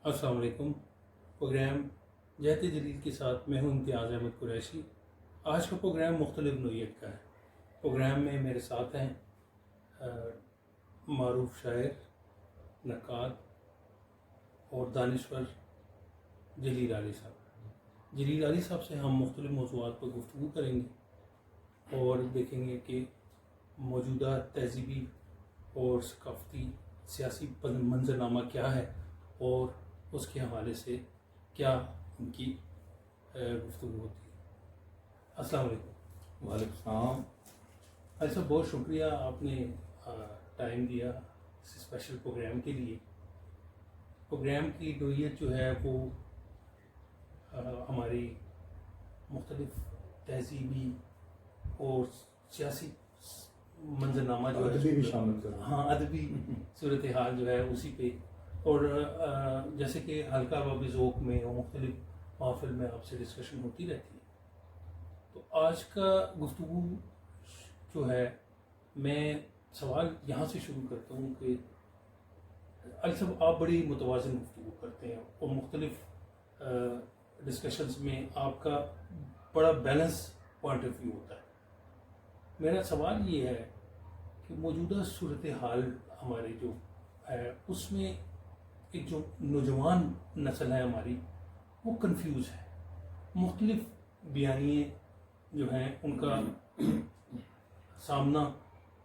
السلام علیکم۔ پروگرام جہت جدید کے ساتھ میں ہوں امتیاز احمد قریشی۔ آج کا پروگرام مختلف نوعیت کا ہے۔ پروگرام میں میرے ساتھ ہیں معروف شاعر، نقاد اور دانشور جلیل علی صاحب۔ جلیل علی صاحب سے ہم مختلف موضوعات پر گفتگو کریں گے اور دیکھیں گے کہ موجودہ تہذیبی اور ثقافتی سیاسی منظرنامہ کیا ہے اور اس کے حوالے سے کیا ان کی گفتگو ہوتی ہے۔ السلام علیکم۔ وعلیکم السلام۔ علی صاحب بہت شکریہ، آپ نے ٹائم دیا اس اسپیشل پروگرام کے لیے۔ پروگرام کی نوعیت جو ہے وہ ہماری مختلف تہذیبی اور سیاسی منظرنامہ جو ادبی بھی شامل کریں۔ ہاں، ادبی صورتحال جو ہے اسی پہ، اور جیسے کہ ہلکا بابی ذوق میں اور مختلف محافل میں آپ سے ڈسکشن ہوتی رہتی ہے۔ تو آج کا گفتگو جو ہے، میں سوال یہاں سے شروع کرتا ہوں کہ علی صاحب آپ بڑی متوازن گفتگو کرتے ہیں اور مختلف ڈسکشنز میں آپ کا بڑا بیلنس پوائنٹ آف ویو ہوتا ہے۔ میرا سوال یہ ہے کہ موجودہ صورتحال ہمارے جو ہے اس میں ایک جو نوجوان نسل ہے ہماری، وہ کنفیوز ہے۔ مختلف بیانیے جو ہیں ان کا سامنا،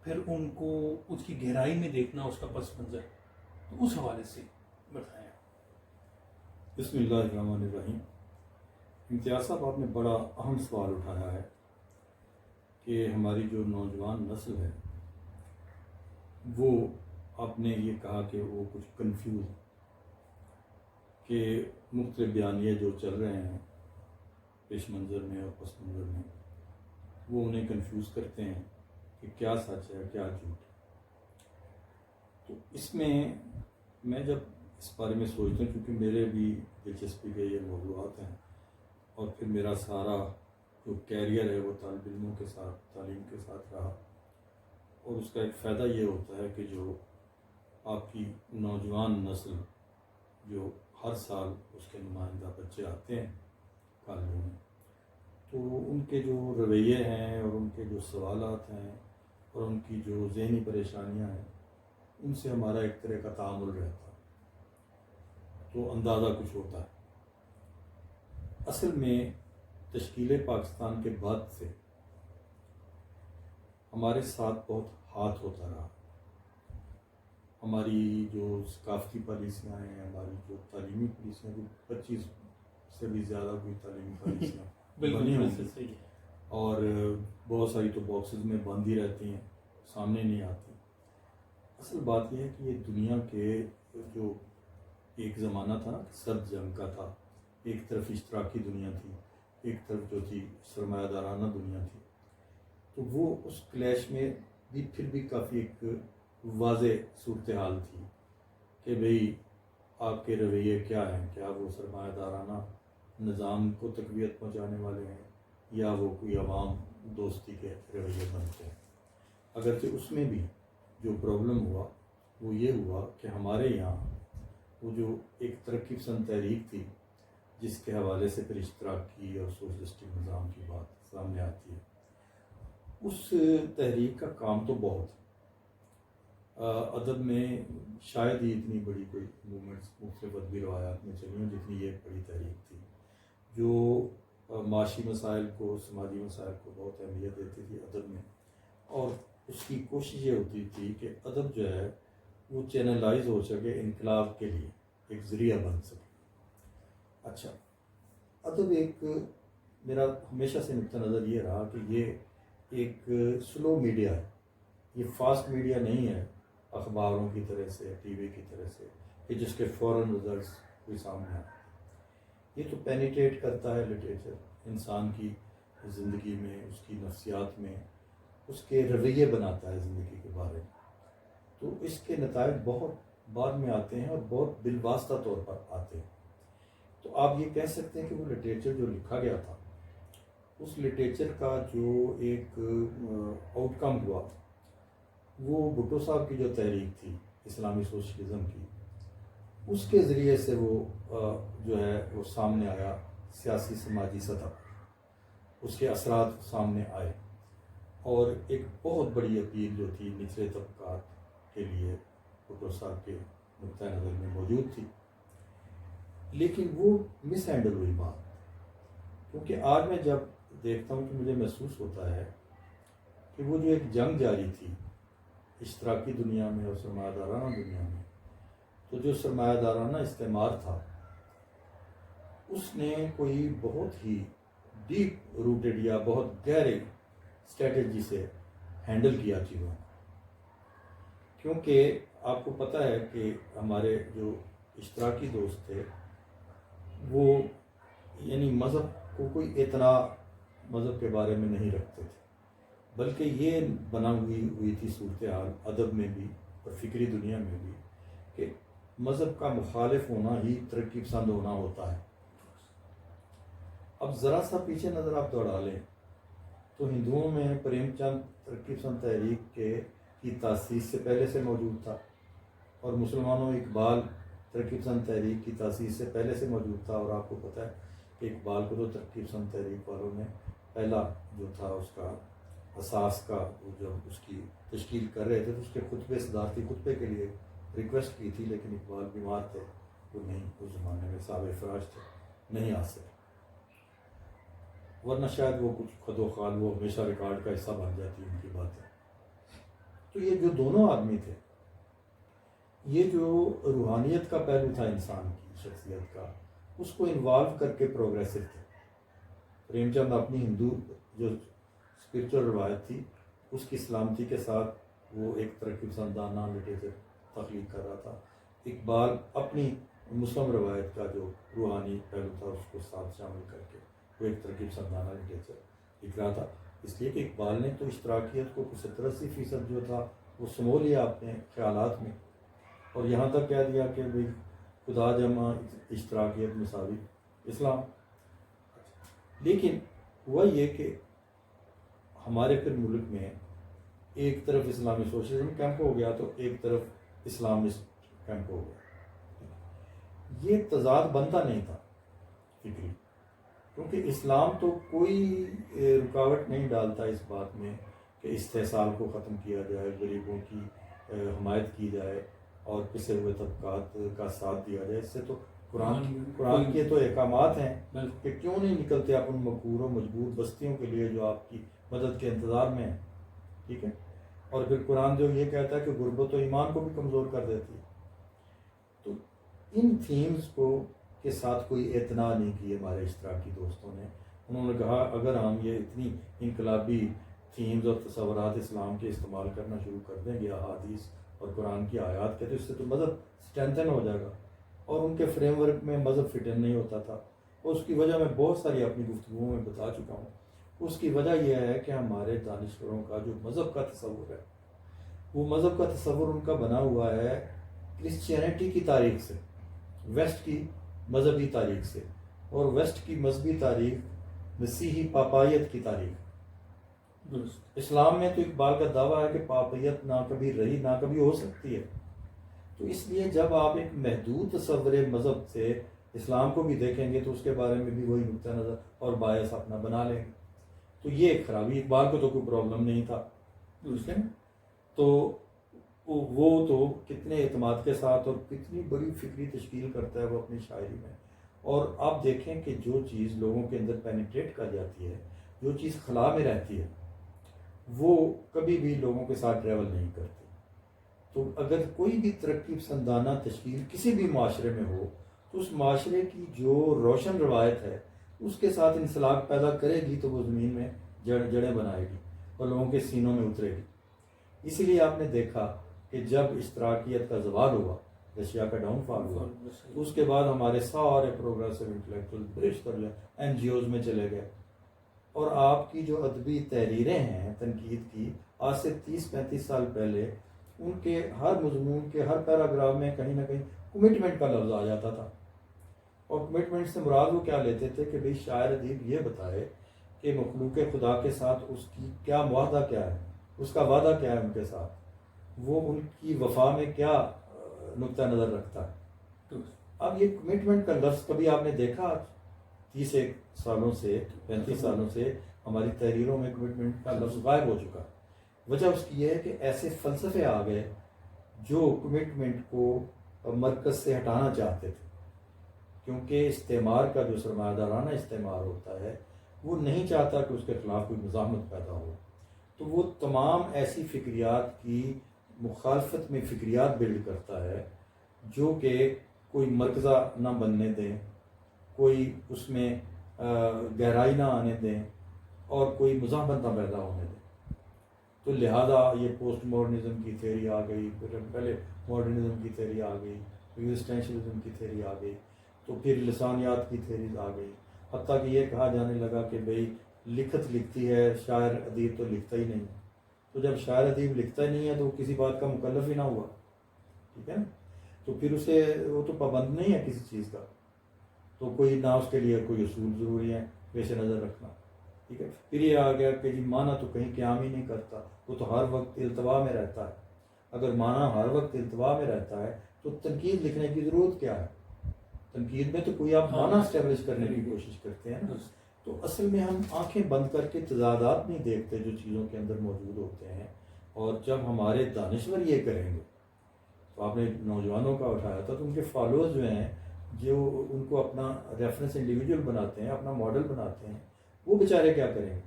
پھر ان کو اس کی گہرائی میں دیکھنا، اس کا پس منظر، تو اس حوالے سے بتائیں۔ بسم اللہ الرحمن الرحیم۔ امتیاز صاحب، آپ نے بڑا اہم سوال اٹھایا ہے کہ ہماری جو نوجوان نسل ہے وہ، آپ نے یہ کہا کہ وہ کچھ کنفیوز ہے، کہ مختلف بیانیے جو چل رہے ہیں پیش منظر میں اور پس منظر میں، وہ انہیں کنفیوز کرتے ہیں کہ کیا سچ ہے کیا جھوٹ ہے۔ تو اس میں جب اس بارے میں سوچتا ہوں، کیونکہ میرے بھی دلچسپی کے یہ موضوعات ہیں اور پھر میرا سارا جو کیریئر ہے وہ طالب علموں کے ساتھ، تعلیم کے ساتھ رہا، اور اس کا ایک فائدہ یہ ہوتا ہے کہ جو آپ کی نوجوان نسل جو ہر سال اس کے نمائندہ بچے آتے ہیں کالجوں میں، تو ان کے جو رویے ہیں اور ان کے جو سوالات ہیں اور ان کی جو ذہنی پریشانیاں ہیں، ان سے ہمارا ایک طرح کا تعامل رہتا ہے، تو اندازہ کچھ ہوتا ہے۔ اصل میں تشکیل پاکستان کے بعد سے ہمارے ساتھ بہت ہاتھ ہوتا رہا۔ ہماری جو ثقافتی پالیسیاں ہیں، ہماری جو تعلیمی پالیسیاں، جو 25 سے بھی زیادہ کوئی تعلیمی پالیسیاں بنی ہوئی ہیں، اور بہت ساری تو باکسز میں بند ہی رہتی ہیں، سامنے نہیں آتی۔ اصل بات یہ ہے کہ یہ دنیا کے جو ایک زمانہ تھا نا، سرد جنگ کا تھا، ایک طرف اشتراکی دنیا تھی، ایک طرف جو تھی سرمایہ دارانہ دنیا تھی، تو وہ اس کلیش میں بھی پھر بھی کافی ایک واضح صورتحال تھی کہ بھئی آپ کے رویے کیا ہیں، کیا وہ سرمایہ دارانہ نظام کو تقویت پہنچانے والے ہیں یا وہ کوئی عوام دوستی کے رویے بنتے ہیں۔ اگرچہ اس میں بھی جو پرابلم ہوا وہ یہ ہوا کہ ہمارے یہاں وہ جو ایک ترقی پسند تحریک تھی، جس کے حوالے سے پھر اشتراکی اور سوشلسٹک نظام کی بات سامنے آتی ہے، اس تحریک کا کام تو بہت ہے۔ ادب میں شاید ہی اتنی بڑی کوئی موومنٹس مختلف ادبی روایات میں چلی ہوں جتنی یہ ایک بڑی تحریک تھی، جو معاشی مسائل کو، سماجی مسائل کو بہت اہمیت دیتی تھی ادب میں، اور اس کی کوشش یہ ہوتی تھی کہ ادب جو ہے وہ چینلائز ہو سکے انقلاب کے لیے، ایک ذریعہ بن سکے۔ اچھا، ادب ایک، میرا ہمیشہ سے نقطہ نظر یہ رہا کہ یہ ایک سلو میڈیا ہے، یہ فاسٹ میڈیا نہیں ہے، اخباروں کی طرح سے، ٹی وی کی طرح سے کہ جس کے فوراً رزلٹس کوئی سامنے آئے۔ یہ تو پینیٹریٹ کرتا ہے لٹریچر انسان کی زندگی میں، اس کی نفسیات میں، اس کے رویے بناتا ہے زندگی کے بارے میں، تو اس کے نتائج بہت بعد میں آتے ہیں اور بہت بالواسطہ طور پر آتے ہیں۔ تو آپ یہ کہہ سکتے ہیں کہ وہ لٹریچر جو لکھا گیا تھا، اس لٹریچر کا جو ایک آؤٹ کم ہوا، وہ بھٹو صاحب کی جو تحریک تھی اسلامی سوشلزم کی، اس کے ذریعے سے وہ جو ہے وہ سامنے آیا سیاسی سماجی سطح، اس کے اثرات سامنے آئے، اور ایک بہت بڑی اپیل جو تھی نچلے طبقات کے لیے بھٹو صاحب کے نقطۂ نظر میں موجود تھی، لیکن وہ مس ہینڈل ہوئی بات. کیونکہ آج میں جب دیکھتا ہوں تو مجھے محسوس ہوتا ہے کہ وہ جو ایک جنگ جاری تھی اشتراکی دنیا میں اور سرمایہ دارانہ دنیا میں، تو جو سرمایہ دارانہ استعمار تھا اس نے کوئی بہت ہی ڈیپ روٹڈ یا بہت گہرے اسٹریٹجی سے ہینڈل کیا چیزوں کو. کیونکہ آپ کو پتہ ہے کہ ہمارے جو اشتراکی دوست تھے وہ یعنی مذہب کو کوئی اتنا مذہب کے بارے میں نہیں رکھتے تھے، بلکہ یہ بنا ہوئی تھی صورتحال ادب میں بھی اور فکری دنیا میں بھی کہ مذہب کا مخالف ہونا ہی ترقی پسند ہونا ہوتا ہے. اب ذرا سا پیچھے نظر آپ دوڑا لیں تو ہندوؤں میں پریم چند ترقی پسند تحریک کی تاسیس سے پہلے سے موجود تھا، اور مسلمانوں میں اقبال ترقی پسند تحریک کی تاسیس سے پہلے سے موجود تھا. اور آپ کو پتہ ہے کہ اقبال کو تو ترقی پسند تحریک والوں نے پہلا جو تھا اس کا اساس کا جب اس کی تشکیل کر رہے تھے تو اس کے خطبے صدارتی خطبے کے لیے ریکویسٹ کی تھی، لیکن اقبال بیمار تھے، وہ نہیں، اس زمانے میں صاحب فراش تھے، نہیں آ سکے، ورنہ شاید وہ کچھ خد و خال وہ ہمیشہ ریکارڈ کا حصہ بن جاتی ان کی باتیں. تو یہ جو دونوں آدمی تھے، یہ جو روحانیت کا پہلو تھا انسان کی شخصیت کا، اس کو انوالو کر کے پروگریسو تھے. پریم چند اپنی ہندو جو اسپرچل روایت تھی اس کی سلامتی کے ساتھ وہ ایک ترقی پسندانہ لٹریچر تخلیق کر رہا تھا. اقبال اپنی مسلم روایت کا جو روحانی پہلو تھا اس کو ساتھ شامل کر کے وہ ایک ترقی پسندانہ لٹریچر لکھ رہا تھا. اس لیے کہ اقبال نے تو اشتراکیت کو 70-80% جو تھا وہ سمو لیا اپنے خیالات میں، اور یہاں تک کہہ دیا کہ بھئی خدا جمع اشتراکیت مساوی اسلام. لیکن ہوا یہ کہ ہمارے پھر ملک میں ایک طرف اسلامی سوشلزم کیمپ ہو گیا تو ایک طرف اسلامسٹ کیمپ ہو گیا. یہ تضاد بنتا نہیں تھا فکری، کیونکہ اسلام تو کوئی رکاوٹ نہیں ڈالتا اس بات میں کہ استحصال کو ختم کیا جائے، غریبوں کی حمایت کی جائے اور پسے ہوئے طبقات کا ساتھ دیا جائے. اس سے تو قرآن کے تو احکامات ہیں کہ کیوں نہیں نکلتے آپ ان مقہور و مجبور بستیوں کے لیے جو آپ کی مدد کے انتظار میں ہیں. ٹھیک ہے، اور پھر قرآن جو یہ کہتا ہے کہ غربت و ایمان کو بھی کمزور کر دیتی ہے. تو ان تھیمز کو کے ساتھ کوئی اعتنا نہیں کی ہمارے اشتراکی دوستوں نے. انہوں نے کہا اگر ہم یہ اتنی انقلابی تھیمز اور تصورات اسلام کے استعمال کرنا شروع کر دیں گے احادیث اور قرآن کی آیات کے، تو اس سے تو مذہب اسٹرینتھن ہو جائے گا. اور ان کے فریم ورک میں مذہب فٹ ان نہیں ہوتا تھا. اور اس کی وجہ میں بہت ساری اپنی گفتگو میں بتا چکا ہوں. اس کی وجہ یہ ہے کہ ہمارے دانشوروں کا جو مذہب کا تصور ہے، وہ مذہب کا تصور ان کا بنا ہوا ہے کرسچینٹی کی تاریخ سے، ویسٹ کی مذہبی تاریخ سے، اور ویسٹ کی مذہبی تاریخ مسیحی پاپائیت کی تاریخ. اسلام میں تو اقبال کا دعویٰ ہے کہ پاپائیت نہ کبھی رہی نہ کبھی ہو سکتی ہے. تو اس لیے جب آپ ایک محدود تصور مذہب سے اسلام کو بھی دیکھیں گے تو اس کے بارے میں بھی وہی نقطہ نظر اور باعث اپنا بنا لیں گے. تو یہ ایک خرابی. اقبال کو تو کوئی پرابلم نہیں تھا، تو وہ تو کتنے اعتماد کے ساتھ اور کتنی بڑی فکری تشکیل کرتا ہے وہ اپنی شاعری میں. اور آپ دیکھیں کہ جو چیز لوگوں کے اندر پینیٹریٹ کر جاتی ہے، جو چیز خلا میں رہتی ہے، وہ کبھی بھی لوگوں کے ساتھ ٹریول نہیں کرتی. تو اگر کوئی بھی ترقی پسندانہ تشکیل کسی بھی معاشرے میں ہو تو اس معاشرے کی جو روشن روایت ہے اس کے ساتھ انسلاک پیدا کرے گی تو وہ زمین میں جڑیں بنائے گی اور لوگوں کے سینوں میں اترے گی. اسی لیے آپ نے دیکھا کہ جب اشتراکیت کا زوال ہوا، رشیا کا ڈاؤن فال ہوا، اس کے بعد ہمارے سارے پروگریسو انٹلیکچوئل بیشتر این جی اوز میں چلے گئے. اور آپ کی جو ادبی تحریریں ہیں تنقید کی آج سے 30-35 سال پہلے، ان کے ہر مضمون کے ہر پیراگراف میں کہیں نہ کہیں کمٹمنٹ کا لفظ آ جاتا تھا. اور کمٹمنٹ سے مراد وہ کیا لیتے تھے کہ بھئی شاعر ادیب یہ بتائے کہ مخلوق خدا کے ساتھ اس کی کیا معاہدہ کیا ہے، اس کا وعدہ کیا ہے ان کے ساتھ، وہ ان کی وفا میں کیا نقطہ نظر رکھتا ہے. اب یہ کمٹمنٹ کا لفظ کبھی آپ نے دیکھا؟ 30 سالوں سے 35 سالوں سے ہماری تحریروں میں کمٹمنٹ کا لفظ غائب ہو چکا. وجہ اس کی یہ ہے کہ ایسے فلسفے آ گئے جو کمٹمنٹ کو مرکز سے ہٹانا چاہتے تھے، کیونکہ استعمار کا جو سرمایہ دارانہ استعمار ہوتا ہے وہ نہیں چاہتا کہ اس کے خلاف کوئی مزاحمت پیدا ہو، تو وہ تمام ایسی فکریات کی مخالفت میں فکریات بلڈ کرتا ہے جو کہ کوئی مرکزہ نہ بننے دیں، کوئی اس میں گہرائی نہ آنے دیں اور کوئی مزاحمت نہ پیدا ہونے دیں. تو لہذا یہ پوسٹ ماڈرنزم کی تھیوری آ گئی، پھر پہلے ماڈرنزم کی تھیوری آ گئی، ایگزسٹینشلزم کی تھیوری آ گئی، تو پھر لسانیات کی تھیوریز آ گئی، حتیٰ کہ یہ کہا جانے لگا کہ بھئی لکھت لکھتی ہے، شاعر ادیب تو لکھتا ہی نہیں. تو جب شاعر ادیب لکھتا ہی نہیں ہے تو وہ کسی بات کا مکلف ہی نہ ہوا، ٹھیک ہے نا. تو پھر اسے وہ تو پابند نہیں ہے کسی چیز کا، تو کوئی نہ اس کے لیے کوئی اصول ضروری ہے پیش نظر رکھنا، ٹھیک ہے. پھر یہ آ گیا کہ جی معنی تو کہیں قیام ہی نہیں کرتا، وہ تو ہر وقت التوا میں رہتا ہے. اگر معنی ہر وقت التوا میں رہتا ہے تو تنقید لکھنے کی ضرورت کیا ہے؟ تنقید میں تو کوئی آپ معنی اسٹیبلش کرنے کی کوشش کرتے ہیں نا. تو اصل میں ہم آنکھیں بند کر کے تضادات نہیں دیکھتے جو چیزوں کے اندر موجود ہوتے ہیں، اور جب ہمارے دانشور یہ کریں گے تو آپ نے نوجوانوں کا اٹھایا تھا، تو ان کے فالوورز جو ہیں جو ان کو اپنا ریفرنس انڈیویجول بناتے ہیں، اپنا ماڈل بناتے ہیں، وہ بیچارے کیا کریں گے؟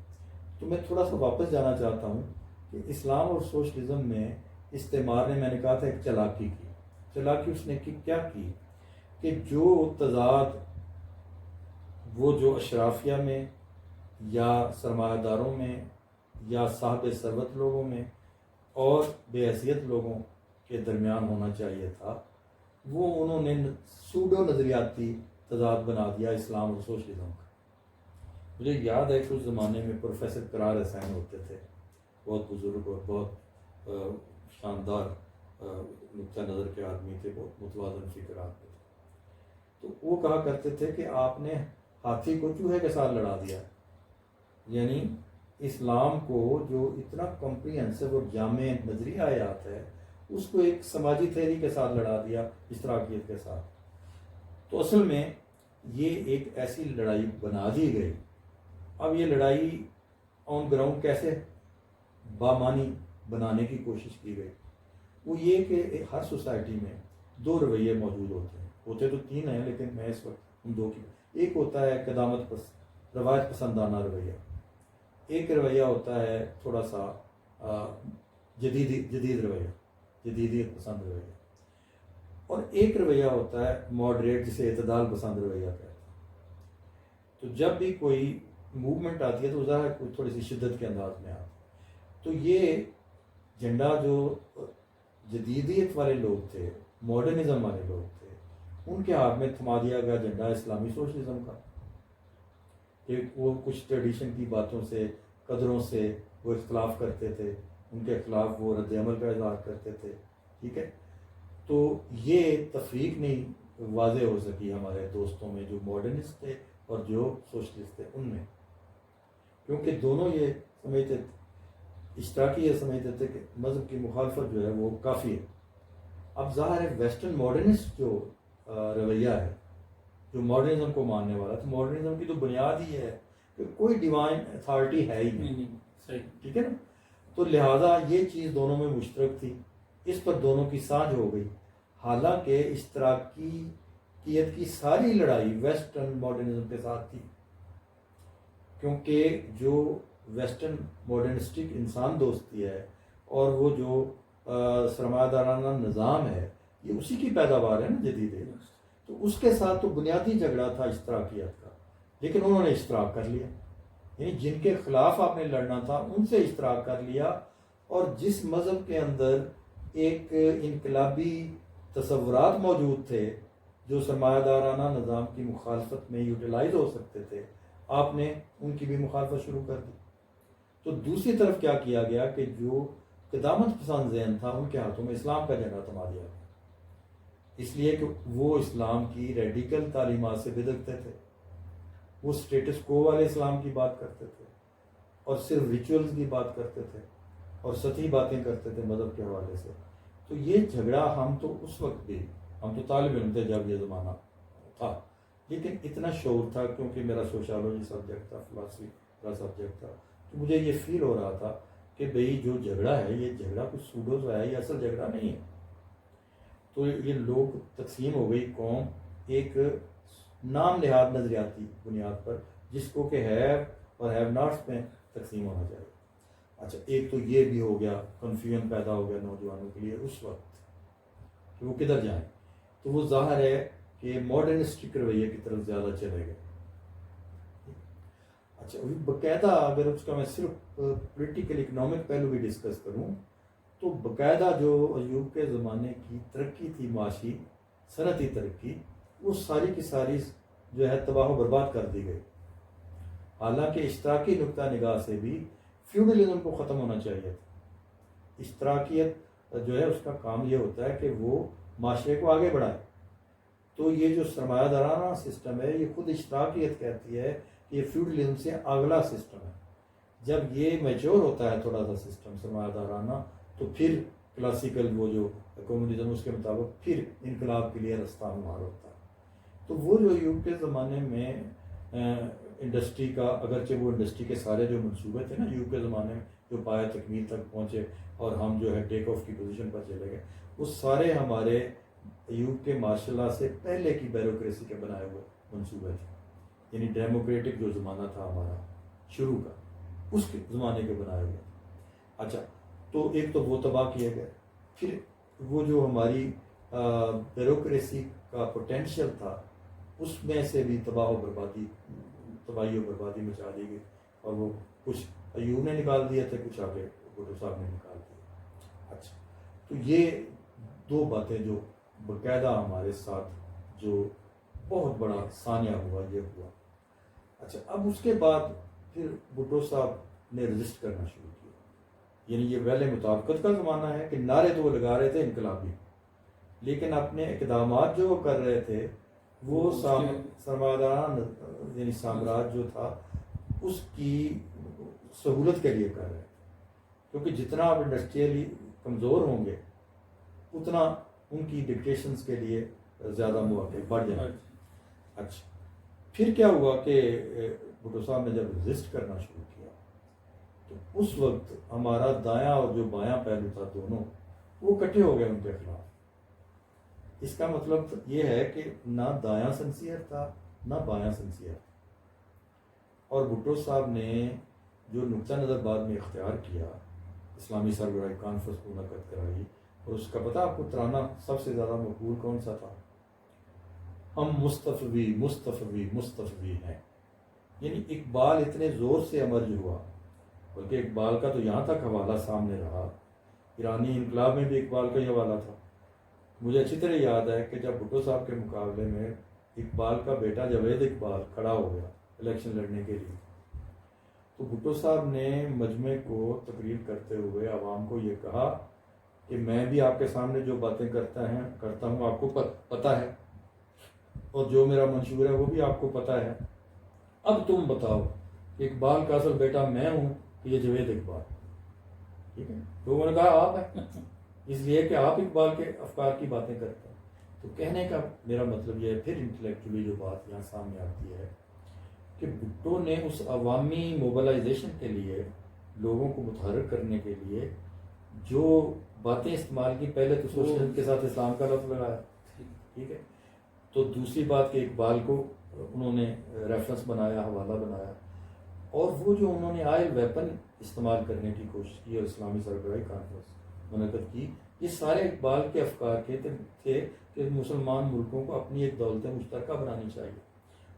تو میں تھوڑا سا واپس جانا چاہتا ہوں کہ اسلام اور سوشلزم میں استعمار نے، میں نے کہا تھا، ایک چالاکی کی. چالاکی اس نے کیا کی کہ جو تضاد وہ جو اشرافیہ میں یا سرمایہ داروں میں یا صاحب ثروت لوگوں میں اور بے حیثیت لوگوں کے درمیان ہونا چاہیے تھا، وہ انہوں نے سوڈو نظریاتی تضاد بنا دیا اسلام اور سوشلزم کا. مجھے یاد ہے کہ اس زمانے میں پروفیسر قرار حسین ہوتے تھے، بہت بزرگ اور بہت شاندار نقطہ نظر کے آدمی تھے، بہت متوازن فکر آدمی تھے. تو وہ کہا کرتے تھے کہ آپ نے ہاتھی کو چوہے کے ساتھ لڑا دیا، یعنی اسلام کو جو اتنا کمپریہنسو اور جامع نظریہ آیات ہے اس کو ایک سماجی تھیوری کے ساتھ لڑا دیا، اشتراکیت کے ساتھ. تو اصل میں یہ ایک ایسی لڑائی بنا دی گئی. اب یہ لڑائی آن گراؤنڈ کیسے بامانی بنانے کی کوشش کی گئی؟ وہ یہ کہ ہر سوسائٹی میں دو رویے موجود ہوتے ہیں، ہوتے تو تین ہیں لیکن میں اس وقت ان دو کی. ایک ہوتا ہے قدامت روایت پسندانہ رویہ، ایک رویہ ہوتا ہے تھوڑا سا جدید رویہ، جدیدیت پسند رویہ، اور ایک رویہ ہوتا ہے ماڈریٹ جسے اعتدال پسند رویہ کہتے ہیں. تو جب بھی کوئی موومنٹ آتی ہے تو ظاہر ہے تھوڑی سی شدت کے انداز میں آتی ہے. تو یہ جھنڈا جو جدیدیت والے لوگ تھے، ماڈرنزم والے لوگ تھے، ان کے ہاتھ میں تھما دیا گیا جھنڈا اسلامی سوشلزم کا. کہ وہ کچھ ٹریڈیشن کی باتوں سے، قدروں سے وہ اختلاف کرتے تھے، ان کے خلاف وہ رد عمل کا اظہار کرتے تھے، ٹھیک ہے. تو یہ تفریق نہیں واضح ہو سکی ہمارے دوستوں میں جو ماڈرنسٹ تھے اور جو سوشلسٹ تھے ان میں، کیونکہ دونوں یہ سمجھتے تھے، اشتراکی یہ سمجھتے تھے کہ مذہب کی مخالفت جو ہے وہ کافی ہے. اب ظاہر ہے ویسٹرن ماڈرنسٹ جو رویہ ہے، جو ماڈرنزم کو ماننے والا، تو ماڈرنزم کی تو بنیاد ہی ہے کہ کوئی ڈیوائن اتھارٹی ہے ہی نہیں، ٹھیک ہے نا. تو لہٰذا یہ چیز دونوں میں مشترک تھی، اس پر دونوں کی سانجھ ہو گئی. حالانکہ اشتراکیت کی ساری لڑائی ویسٹرن ماڈرنزم کے ساتھ تھی، کیونکہ جو ویسٹرن ماڈرنسٹک انسان دوستی ہے اور وہ جو سرمایہ دارانہ نظام ہے، یہ اسی کی پیداوار ہے نا جدید ہے. تو اس کے ساتھ تو بنیادی جھگڑا تھا اشتراکیت کا، لیکن انہوں نے اشتراک کر لیا، یعنی جن کے خلاف آپ نے لڑنا تھا ان سے اشتراک کر لیا. اور جس مذہب کے اندر ایک انقلابی تصورات موجود تھے جو سرمایہ دارانہ نظام کی مخالفت میں یوٹیلائز ہو سکتے تھے، آپ نے ان کی بھی مخالفت شروع کر دی. تو دوسری طرف کیا کیا گیا کہ جو قدامت پسند ذہن تھا ان کے ہاتھوں میں اسلام کا جھنڈا تھما دیا گیا، اس لیے کہ وہ اسلام کی ریڈیکل تعلیمات سے بدکتے تھے، وہ سٹیٹس کو والے اسلام کی بات کرتے تھے اور صرف ریچولز کی بات کرتے تھے اور سطحی باتیں کرتے تھے مذہب کے حوالے سے. تو یہ جھگڑا ہم تو اس وقت بھی ہم تو طالب علم تھے جب یہ زمانہ تھا، لیکن اتنا شعور تھا کیونکہ میرا سوشالوجی سبجیکٹ تھا، فلاسفی کا سبجیکٹ تھا، تو مجھے یہ فیل ہو رہا تھا کہ بھئی جو جھگڑا ہے یہ جھگڑا کچھ سوڈوز ہے، یہ اصل جھگڑا نہیں ہے. تو یہ لوگ تقسیم ہو گئی قوم ایک نام نہاد نظریاتی بنیاد پر، جس کو کہ ہیو اور ہیو ناٹس میں تقسیم ہونا چاہیے. اچھا ایک تو یہ بھی ہو گیا، کنفیوژن پیدا ہو گیا نوجوانوں کے لیے اس وقت کہ وہ کدھر جائیں. تو وہ ظاہر ہے کہ ماڈرنسٹک رویے کی طرف زیادہ چلے گئے. اچھا باقاعدہ اگر اس کا میں صرف پولیٹیکل اکنامک پہلو بھی ڈسکس کروں تو باقاعدہ جو ایوب کے زمانے کی ترقی تھی، معاشی صنعتی ترقی، وہ ساری کی ساری جو ہے تباہ و برباد کر دی گئی. حالانکہ اشتراکی نقطہ نگاہ سے بھی فیوڈلزم کو ختم ہونا چاہیے تھا. اشتراکیت جو ہے اس کا کام یہ ہوتا ہے کہ وہ معاشرے کو آگے بڑھائے. تو یہ جو سرمایہ دارانہ سسٹم ہے یہ خود اشتراکیت کہتی ہے کہ یہ فیوڈلزم سے اگلا سسٹم ہے. جب یہ میچور ہوتا ہے تھوڑا سا سسٹم سرمایہ دارانہ، تو پھر کلاسیکل وہ جو کمیونزم اس کے مطابق پھر انقلاب کے لیے رستہ ہموار ہوتا ہے. تو وہ جو ایوب کے زمانے میں انڈسٹری کا، اگرچہ وہ انڈسٹری کے سارے جو منصوبے تھے نا ایوب کے زمانے میں جو پایا تکمیل تک پہنچے اور ہم جو ہے ٹیک آف کی پوزیشن پر چلے گئے، وہ سارے ہمارے ایوب کے ماشاء اللہ سے پہلے کی بیوروکریسی کے بنائے ہوئے منصوبے تھے. یعنی ڈیموکریٹک جو زمانہ تھا ہمارا شروع کا، اس کے زمانے کے بنائے ہوئے. اچھا تو ایک تو وہ تباہ کیے گئے، پھر وہ جو ہماری بیوروکریسی کا پوٹینشیل تھا اس میں سے بھی تباہی و بربادی مچا دی گئی، اور وہ کچھ ایوب نے نکال دیے تھے، کچھ آگے بھٹو صاحب نے نکال دیے. اچھا تو یہ دو باتیں جو باقاعدہ ہمارے ساتھ جو بہت بڑا ثانیہ ہوا یہ ہوا. اچھا اب اس کے بعد پھر بھٹو صاحب نے رجسٹ کرنا شروع کیا. یعنی یہ ویل مطابقت کا زمانہ ہے کہ نعرے تو وہ لگا رہے تھے انقلابی، لیکن اپنے اقدامات جو وہ کر رہے تھے وہ سرمایہ داران یعنی سامراج جو تھا اس کی سہولت کے لیے کر رہے تھے. کیونکہ جتنا آپ انڈسٹریلی کمزور ہوں گے اتنا ان کی ڈکٹیشنز کے لیے زیادہ مواقع بڑھ جائیں. اچھا پھر کیا ہوا کہ بھٹو صاحب نے جب رجسٹ کرنا شروع کیا تو اس وقت ہمارا دایاں اور جو بایاں پہلو تھا دونوں وہ اکٹھے ہو گئے ان کے خلاف. اس کا مطلب یہ ہے کہ نہ دایاں سنسیئر تھا نہ بایاں سنسیئر تھا. اور بھٹو صاحب نے جو نقطہ نظر بعد میں اختیار کیا، اسلامی سربراہی کانفرنس منعقد کرائی، اور اس کا پتہ آپ کو ترانہ سب سے زیادہ مقبول کون سا تھا؟ ہم مصطفی مصطفی مصطفی ہیں. یعنی اقبال اتنے زور سے امرج ہوا، بلکہ اقبال کا تو یہاں تک حوالہ سامنے رہا، ایرانی انقلاب میں بھی اقبال کا ہی حوالہ تھا. مجھے اچھی طرح یاد ہے کہ جب بھٹو صاحب کے مقابلے میں اقبال کا بیٹا جاوید اقبال کھڑا ہو گیا الیکشن لڑنے کے لیے، تو بھٹو صاحب نے مجمع کو تقریر کرتے ہوئے عوام کو یہ کہا کہ میں بھی آپ کے سامنے جو باتیں کرتا ہوں آپ کو پتہ ہے، اور جو میرا منشور ہے وہ بھی آپ کو پتہ ہے. اب تم بتاؤ کہ اقبال کا اصل بیٹا میں ہوں کہ یہ جاوید اقبال؟ ٹھیک ہے، لوگوں نے کہا آپ ہیں، اس لیے کہ آپ اقبال کے افکار کی باتیں کرتے ہیں. تو کہنے کا میرا مطلب یہ ہے، پھر انٹلیکچولی جو بات یہاں سامنے آتی ہے کہ بھٹو نے اس عوامی موبلائزیشن کے لیے، لوگوں کو متحرک کرنے کے لیے جو باتیں استعمال کی، پہلے تو سوشلزم کے ساتھ اسلام کا لفظ لگایا، ٹھیک ہے، تو دوسری بات کہ اقبال کو انہوں نے ریفرنس بنایا، حوالہ بنایا، اور وہ جو انہوں نے آئل ویپن استعمال کرنے کی کوشش کی اور اسلامی سربراہی کانفرنس منعقد کی، یہ سارے اقبال کے افکار کے تھے کہ مسلمان ملکوں کو اپنی ایک دولت مشترکہ بنانی چاہیے،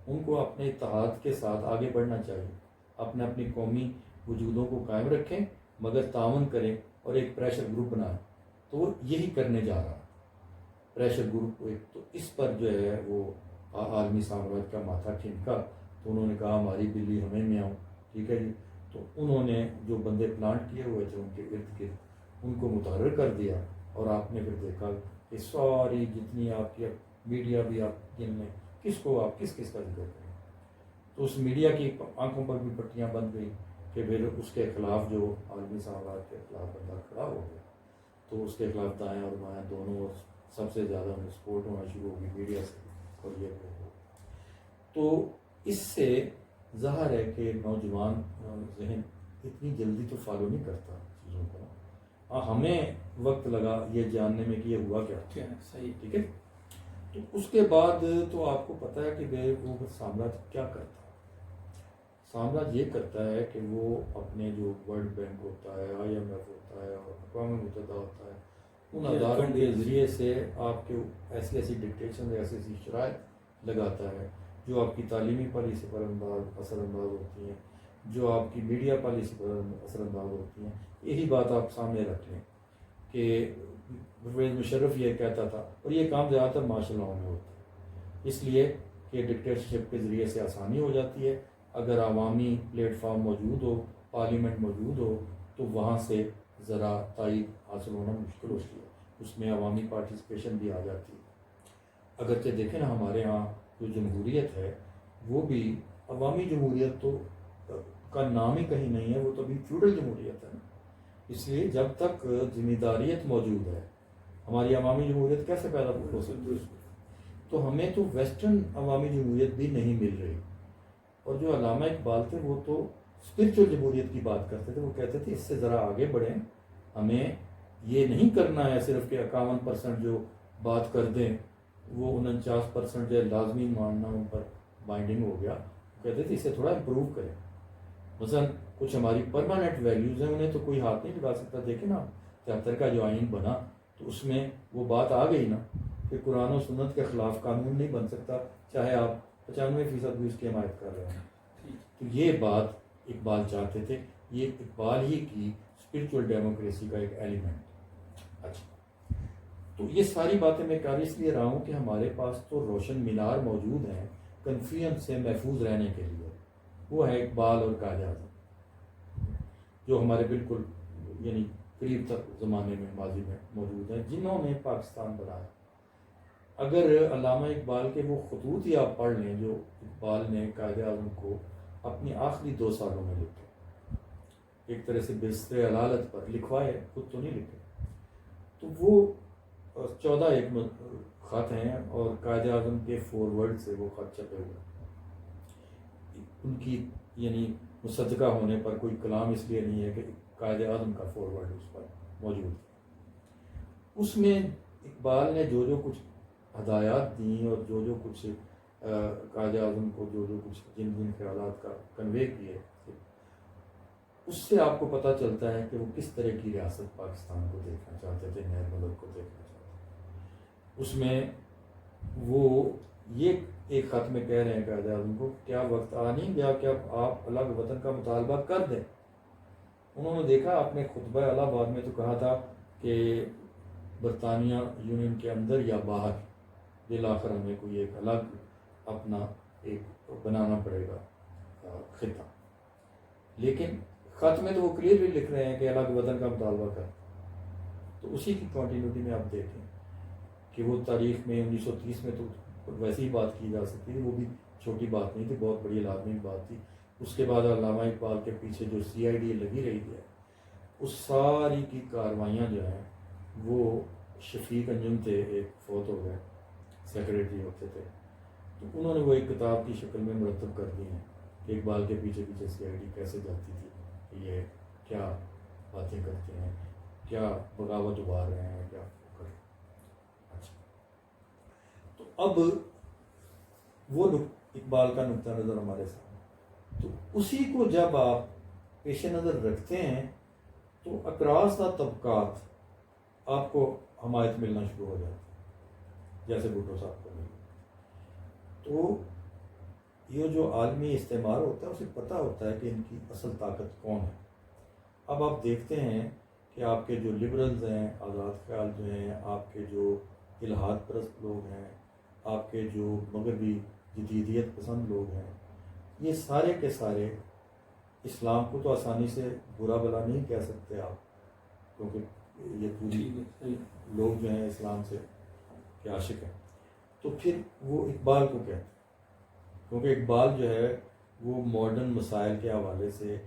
ان کو اپنے اتحاد کے ساتھ آگے بڑھنا چاہیے، اپنی قومی وجودوں کو قائم رکھیں مگر تعاون کریں اور ایک پریشر گروپ بنائیں. تو وہ یہی کرنے جا رہا ہے، پریشر گروپ. تو اس پر جو ہے وہ عالمی سامراج کا ماتھا ٹھنکا. تو انہوں نے کہا ہماری بلی ہمیں میاؤں، ٹھیک ہے جی. تو انہوں نے جو بندے پلانٹ کیے ہوئے تھے ان کے ارد گرد ان کو متحرک کر دیا، اور آپ نے پھر دیکھا کہ ساری جتنی آپ کی میڈیا بھی آپ جن میں کس کو آپ کس کا ذکر کریں، تو اس میڈیا کی آنکھوں پر بھی پٹیاں بند گئی کہ پھر اس کے خلاف جو عالمی سامراج کے خلاف بندہ کھڑا ہو گیا تو اس کے خلاف دائیں اور بائیں دونوں سب سے زیادہ انہیں سپورٹ ہونا شروع ہوگی میڈیا سے اور یہ ہو. تو اس سے ظاہر ہے کہ نوجوان ذہن اتنی جلدی تو فالو نہیں کرتا چیزوں کو. ہمیں وقت لگا یہ جاننے میں کہ یہ ہوا کیا. صحیح. ٹھیک ہے. تو اس کے بعد تو آپ کو پتہ ہے کہ وہ سامراج کیا کرتا ہے. سامراج یہ کرتا ہے کہ وہ اپنے جو ورلڈ بینک ہوتا ہے IMF ہوتا ہے اور اقوام متحدہ ہوتا ہے ان اداروں کے ذریعے سے آپ کے ایسی ڈکٹیشن ایسی شرائط لگاتا ہے جو آپ کی تعلیمی پالیسی پر اثر انداز ہوتی ہیں, جو آپ کی میڈیا پالیسی پر اثر انداز ہوتی ہیں. یہی بات آپ سامنے رکھ لیں کہ پرویز مشرف یہ کہتا تھا, اور یہ کام زیادہ تر مارشل لاء میں ہوتا ہے اس لیے کہ ڈکٹیٹرشپ کے ذریعے سے آسانی ہو جاتی ہے. اگر عوامی پلیٹ فارم موجود ہو, پارلیمنٹ موجود ہو, تو وہاں سے ذرا تائید حاصل ہونا مشکل ہوتی ہے, اس میں عوامی پارٹیسپیشن بھی آ جاتی ہے. اگرچہ دیکھیں نا ہمارے ہاں جو جمہوریت ہے وہ بھی عوامی جمہوریت تو کا نام ہی کہیں نہیں ہے, وہ تو ابھی فیوڈل جمہوریت ہے نا. اس لیے جب تک ذمہ داریت موجود ہے ہماری عوامی جمہوریت کیسے پیدا ہو سکتی ہے. تو ہمیں تو ویسٹرن عوامی جمہوریت بھی نہیں مل رہی. اور جو علامہ اقبال تھے وہ تو اسپرچل جمہوریت کی بات کرتے تھے. وہ کہتے تھے اس سے ذرا آگے بڑھیں, ہمیں یہ نہیں کرنا ہے صرف کہ 51% جو بات کر دیں وہ 49% جو لازمی ماننا ان پر بائنڈنگ ہو گیا. کہتے تھے اسے تھوڑا امپروو کریں. مثلا کچھ ہماری پرماننٹ ویلیوز ہیں انہیں تو کوئی ہاتھ نہیں لگا سکتا. دیکھیں نا 73 کا جو آئین بنا تو اس میں وہ بات آ گئی نا کہ قرآن و سنت کے خلاف قانون نہیں بن سکتا چاہے آپ 95% بھی اس کی حمایت کر رہے ہیں. تو یہ بات اقبال چاہتے تھے, یہ اقبال ہی کی اسپرچل ڈیموکریسی کا ایک ایلیمنٹ. اچھا, تو یہ ساری باتیں میں کر اس لیے رہا ہوں کہ ہمارے پاس تو روشن مینار موجود ہیں کنفیوژن سے محفوظ رہنے کے لیے. وہ ہے اقبال اور قائد اعظم جو ہمارے بالکل یعنی قریب تک زمانے میں ماضی میں موجود ہیں جنہوں نے پاکستان بنایا. اگر علامہ اقبال کے وہ خطوط ہی آپ پڑھ لیں جو اقبال نے قائد اعظم کو اپنی آخری 2 سالوں میں لکھے, ایک طرح سے بستر علالت پر لکھوائے, خود تو نہیں لکھے, تو وہ 14 ایک خط ہیں اور قائد اعظم کے فارورڈ سے وہ خط چھپے ہوئے. ان کی یعنی مصدقہ ہونے پر کوئی کلام اس لیے نہیں ہے کہ قائد اعظم کا فارورڈ اس پر موجود ہے. اس میں اقبال نے جو جو کچھ ہدایات دیں اور جو کچھ قائد اعظم کو جو کچھ جن خیالات کا کنوے کیے, اس سے آپ کو پتہ چلتا ہے کہ وہ کس طرح کی ریاست پاکستان کو دیکھنا چاہتے تھے, نئے ملک کو دیکھنا چاہتے تھے. اس میں وہ یہ ایک خط میں کہہ رہے ہیں قائد اعظم کو, کیا وقت آ نہیں گیا کہ اب آپ الگ وطن کا مطالبہ کر دیں. انہوں نے دیکھا اپنے خطبہ الہ آباد میں تو کہا تھا کہ برطانیہ یونین کے اندر یا باہر بالآخر ہمیں کوئی ایک الگ اپنا ایک بنانا پڑے گا خطہ. لیکن خط میں تو وہ کلیئرلی لکھ رہے ہیں کہ الگ وطن کا مطالبہ کر. تو اسی کی کنٹینیوٹی میں آپ دیکھیں کہ وہ تاریخ میں 1930 میں تو ویسی ہی بات کی جا سکتی ہے, وہ بھی چھوٹی بات نہیں تھی, بہت بڑی لازمی بات تھی. اس کے بعد علامہ اقبال کے پیچھے جو CID لگی رہی ہے اس ساری کی کاروائیاں جو ہیں وہ شفیق انجم تھے, ایک فوت ہو گئے, سیکریٹری ہوتے تھے, تو انہوں نے وہ ایک کتاب کی شکل میں مرتب کر دی ہیں کہ اقبال کے پیچھے CID کیسے جاتی تھی, یہ کیا باتیں کرتے ہیں, کیا بغاوت ابھار رہے ہیں, کیا کر رہے ہیں. اچھا, تو اب وہ اقبال کا نقطہ نظر ہمارے سامنے, تو اسی کو جب آپ پیش نظر رکھتے ہیں تو اکراس دا طبقات آپ کو حمایت ملنا شروع ہو جاتی ہے, جیسے بھٹو صاحب کو ملی. تو یہ جو عالمی استعمار ہوتا ہے اسے پتہ ہوتا ہے کہ ان کی اصل طاقت کون ہے. اب آپ دیکھتے ہیں کہ آپ کے جو لبرلز ہیں, آزاد خیال جو ہیں, آپ کے جو الحاد پرست لوگ ہیں, آپ کے جو مغربی جدیدیت پسند لوگ ہیں, یہ سارے کے سارے اسلام کو تو آسانی سے برا بلا نہیں کہہ سکتے آپ, کیونکہ یہ پوری لوگ جو ہیں اسلام سے کے عاشق ہیں. تو پھر وہ اقبال کو کہتے ہیں, کیونکہ اقبال جو ہے وہ ماڈرن مسائل کے حوالے سے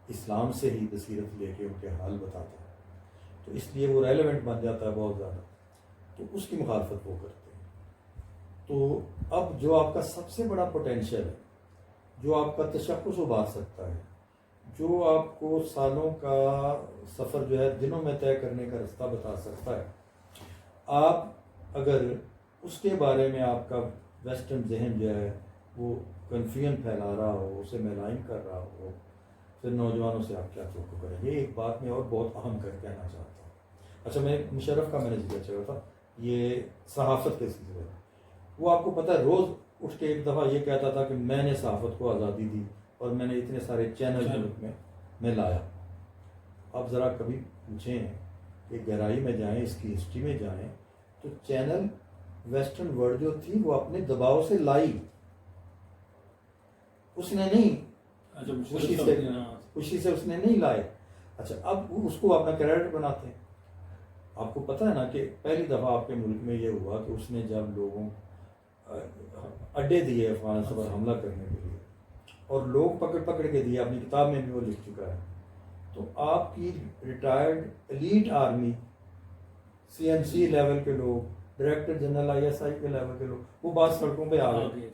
اسلام سے ہی بصیرت لے کے ان کے حال بتاتا ہے, تو اس لیے وہ ریلیونٹ بن جاتا ہے بہت زیادہ. تو تو اس کی مخالفت وہ کرتے ہیں. تو اب جو آپ کا سب سے بڑا پوٹینشیل ہے، جو آپ کا تشخص ابھار سکتا ہے، جو آپ کو سالوں کا سفر جو ہے دنوں میں طے کرنے کا رستہ بتا سکتا ہے، آپ اگر اس کے بارے میں آپ کا ویسٹرن ذہن جو ہے وہ کنفیوژن پھیلا رہا ہو، اسے ملائن کر رہا ہو، پھر نوجوانوں سے آپ کیا توقع کریں. یہ ایک بات میں اور بہت اہم کر کہنا چاہتا ہوں. اچھا، میں مشرف کا میں نے ذکر چلا تھا، یہ صحافت کے سلسلے میں. وہ آپ کو پتہ ہے روز اٹھ کے ایک دفعہ یہ کہتا تھا کہ میں نے صحافت کو آزادی دی اور میں نے اتنے سارے چینل ملک میں لایا. آپ ذرا کبھی پوچھیں کہ گہرائی میں جائیں، اس کی ہسٹری میں جائیں، تو چینل ویسٹرن ورلڈ جو تھی وہ اپنے دباؤ سے لائی، اس نے نہیں خوشی سے اس نے نہیں لائے. اچھا، اب اس کو اپنا کریڈٹ بناتے ہیں. آپ کو پتہ ہے نا کہ پہلی دفعہ آپ کے ملک میں یہ ہوا کہ اس نے جب لوگوں اڈے دیے افغانستان پر حملہ کرنے کے لیے اور لوگ پکڑ کے دیے، اپنی کتاب میں بھی وہ لکھ چکا ہے، تو آپ کی retired elite army, CNC level کے لوگ، ڈائریکٹر جنرل ISI کے لیول کے لوگ، وہ بات سڑکوں پہ آ گئے.